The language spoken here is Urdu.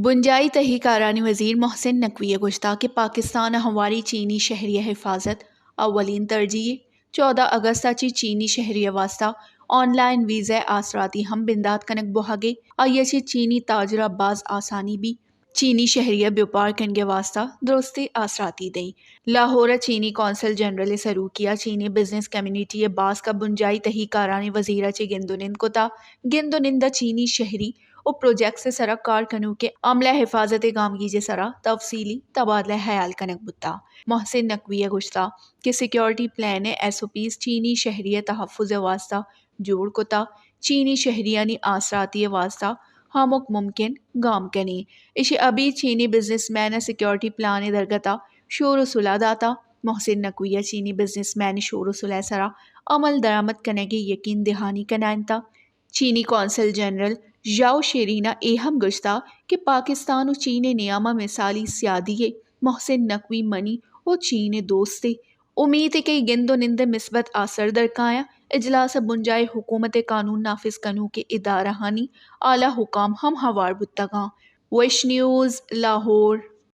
بنجائی تحقیقارانی وزیر محسن نقوی گزشتہ کہ پاکستان ہماری چینی شہریہ حفاظت اولین ترجیح 14 اگست چی چینی شہریہ واسطہ آن لائن ویزا آثراتی ہم بندات کنک بوہگے آئیے چینی تاجرہ باز آسانی بھی چینی شہریہ بیوپار کنگے واسطہ درستی آثراتی دیں لاہور چینی کونسل جنرل سرو کیا چینی بزنس کمیونٹی باز کا بنجائی تحقیقارانی وزیرہ چی گندونند کتا گندونندہ چینی شہری او پروجیکٹ سے سرا کار کنو کے عملہ حفاظت گامگی جے سرا تفصیلی تبادلہ خیال کنک بتا محسن نقوی گشتہ کہ security plan S O Ps چینی شہریہ تحفظ واسطہ جوڑ کتا چینی شہریانی آثراتی واسطہ ہمک ممکن گام کنی اسے ابھی چینی بزنس مین سیکیورٹی پلان درگتا شور و صلح داتا محسن نقوی چینی بزنس مین شور و صلح سرا عمل درآمد کنگی یقین دہانی کنائنتا چینی کونسل جنرل ژاؤ شیرینا اہم گشتہ کہ پاکستان و چین نیامہ مثالی سیادیے محسن نقوی منی و چین دوستے امید ہے کہ گندونند مثبت اثر درکایا اجلاس بنجائے حکومت قانون نافذ کنو کے ادارہ ہانی اعلیٰ حکام ہم ہوار بتگاں ویش نیوز لاہور